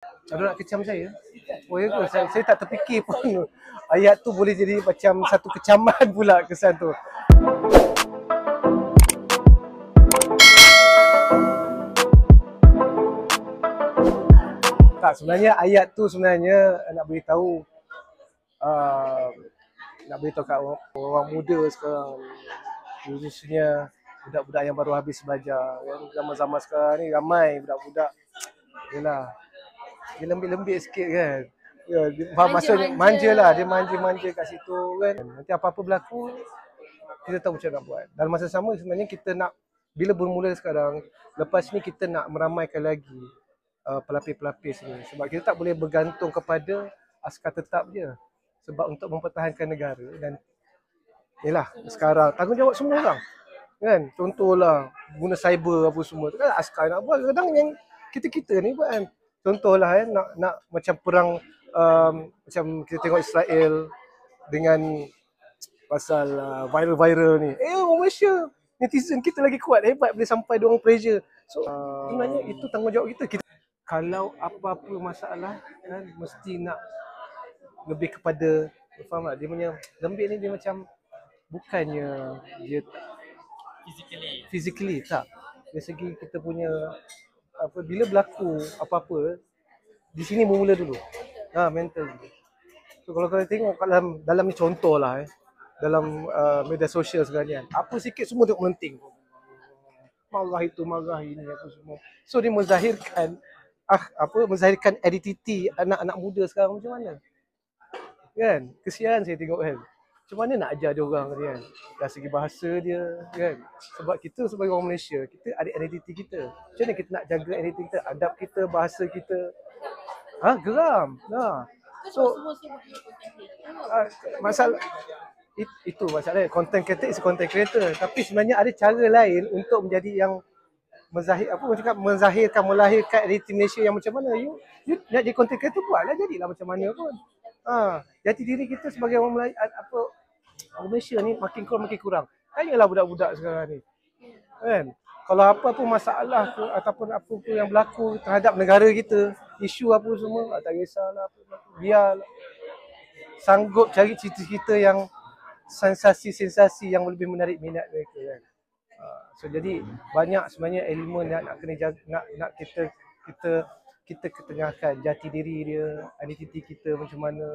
Ada nak kecam saya? Oh ya ke? Saya tak terfikir pun ayat tu boleh jadi macam satu kecaman pula kesan tu. Tak, sebenarnya ayat tu sebenarnya nak beritahu uh, nak beritahu kat orang muda sekarang, khususnya budak-budak yang baru habis belajar kan. Zaman-zaman sekarang ni ramai budak-budak yalah dia lembik-lembik sikit kan. Ya, dia faham maksudnya manja lah, dia manja-manja kat situ kan. Nanti apa-apa berlaku kita tahu macam nak buat. Dalam masa sama sebenarnya kita nak bila bermula sekarang, lepas ni kita nak meramaikan lagi pelapis-pelapis ni sebab kita tak boleh bergantung kepada askar tetap je. Sebab untuk mempertahankan negara dan yalah sekarang tanggungjawab semua orang kan. Contohlah guna cyber apa semua tu kan askar nak buat, kadang yang kita-kita ni buat kan. Contohlah nak macam perang macam kita tengok Israel dengan pasal viral-viral ni. Orang Malaysia netizen kita lagi kuat, hebat, boleh sampai dia orang pressure. So sebenarnya itu tanggungjawab kita. Kalau apa-apa masalah kan mesti nak lebih kepada, faham tak? Dia punya lembik ni dia macam bukannya dia physically tak. Dari segi kita punya apa bila berlaku apa-apa di sini bermula dulu. Mental. So kalau kau tengok dalam ni contoh lah dalam media sosial sekarang ni kan. Apa sikit semua tengok melenting. Marah itu, marah ini apa semua. So dia menzahirkan menzahirkan identiti anak-anak muda sekarang macam mana. Kan? Kesian saya tengok kan. Macam mana nak ajar dia orang ni kan. Dari segi bahasa dia kan. Sebab kita sebagai orang Malaysia, kita ada identiti kita. Macam mana kita nak jaga identiti kita, adab kita, bahasa kita. Geram. So masalah itu masalahnya. Content creator is content creator. Tapi sebenarnya ada cara lain untuk menjadi yang menzahirkan, melahirkan identiti Malaysia yang macam mana. You nak jadi content creator, buatlah, jadilah macam mana pun. Jati diri kita sebagai orang Malaysia ni makin kurang. Tanyalah budak-budak sekarang ni. Kan? Kalau apa-apa masalah tu ataupun apa pun yang berlaku terhadap negara kita, isu apa semua, tak kisahlah apa berlaku. Biarlah. Sanggup cari cerita-cerita yang sensasi-sensasi yang lebih menarik minat mereka kan. So jadi banyak sebenarnya elemen yang nak kena jaga, nak kita ketengahkan jati diri dia, identiti kita macam mana,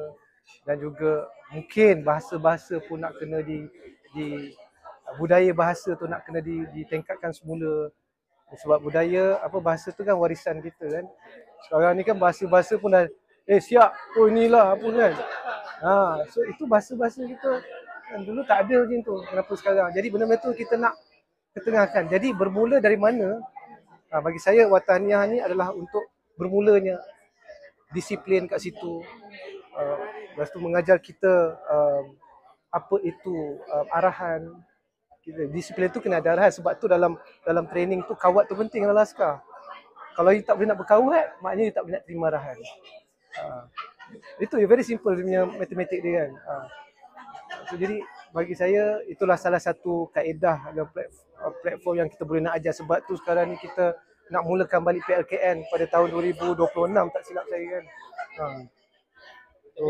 dan juga mungkin bahasa-bahasa pun nak kena di budaya bahasa tu nak kena ditingkatkan semula. Sebab budaya bahasa tu kan warisan kita kan. Sekarang ni kan bahasa-bahasa pun dah siap, inilah apa kan. So itu bahasa-bahasa kita kan dulu tak ada macam tu. Kenapa sekarang? Jadi benda-benda tu kita nak ketengahkan. Jadi bermula dari mana? Bagi saya Wataniah ni adalah untuk bermulanya disiplin kat situ. Lepas tu mengajar kita apa itu arahan. Disiplin tu kena ada arahan. Sebab tu dalam training tu kawat tu penting dalam askar. Kalau you tak boleh nak berkawat, maknanya you tak boleh nak terima arahan. Itu very simple dia punya matematik dia kan. So, jadi bagi saya itulah salah satu kaedah dalam platform yang kita boleh nak ajar. Sebab tu sekarang ni kita nak mulakan balik PLKN pada tahun 2026 tak silap saya kan. So,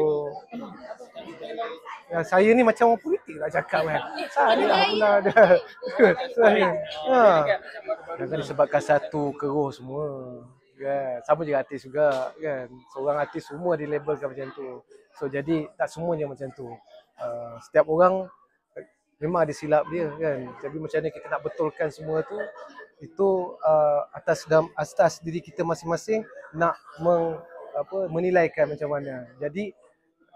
saya ni macam orang politik lah cakap kan. Saya lah pula ada. Saya. Jangan disebabkan satu keruh semua. Kan. Sama juga artis juga kan. Seorang artis semua dilabelkan macam tu. So jadi tak semuanya macam tu. Setiap orang memang ada silap dia kan. Jadi macam mana kita nak betulkan semua tu, itu atas diri kita masing-masing nak menilaikan macam mana. Jadi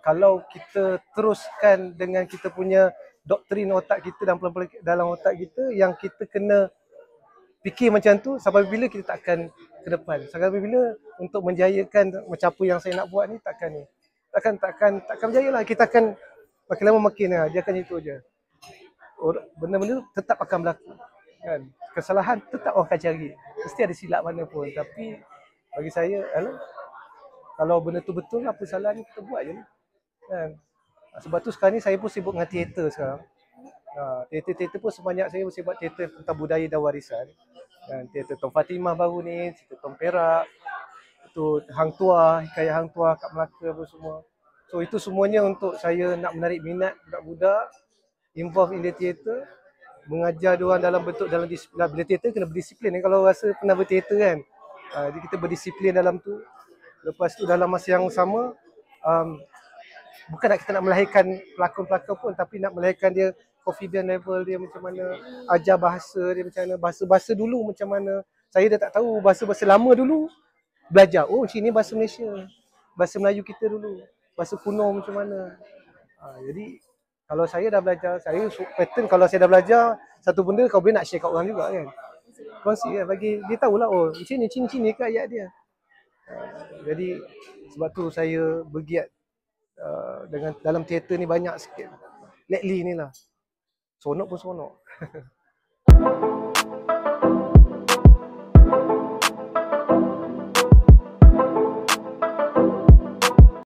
kalau kita teruskan dengan kita punya doktrin otak kita dan pelan-pelan dalam otak kita yang kita kena fikir macam tu, sampai bila kita takkan ke depan. Sampai bila untuk menjayakan macam apa yang saya nak buat ni takkan berjaya lah. Kita akan makin lama makin dia akan itu je. Benda-benda tetap akan berlaku kan. Kesalahan tetap orang akan cari. Mesti ada silap mana pun. Tapi bagi saya kalau benda tu betul, apa salah ni kita buat je ni. Kan? Sebab tu sekarang ni saya pun sibuk dengan teater sekarang. Teater-teater pun sebanyak saya mesti buat teater tentang budaya dan warisan. Teater Tom Fatimah baru ni, teater Tom Perak, tu Hang Tuah, hikayat Hang Tuah kat Melaka apa semua. So itu semuanya untuk saya nak menarik minat budak-budak involved in the theatre, mengajar dia orang dalam bentuk dalam bila teater kena berdisiplin kalau rasa pernah berteater kan. Jadi kita berdisiplin dalam tu. Lepas tu dalam masa yang sama bukan nak kita nak melahirkan pelakon-pelakon pun, tapi nak melahirkan dia confident level dia macam mana, ajar bahasa dia macam mana, bahasa-bahasa dulu macam mana. Saya dah tak tahu bahasa-bahasa lama dulu. Belajar, oh sini bahasa Malaysia, bahasa Melayu kita dulu, bahasa kuno macam mana. Jadi kalau saya dah belajar, saya pattern kalau saya dah belajar satu benda kau boleh nak share kat orang juga kan. Kongsi kan, bagi dia tahulah oh cini ke ayat dia. Jadi sebab tu saya bergiat dengan dalam teater ni banyak sikit. Lately ni lah. Sonok pun sonok.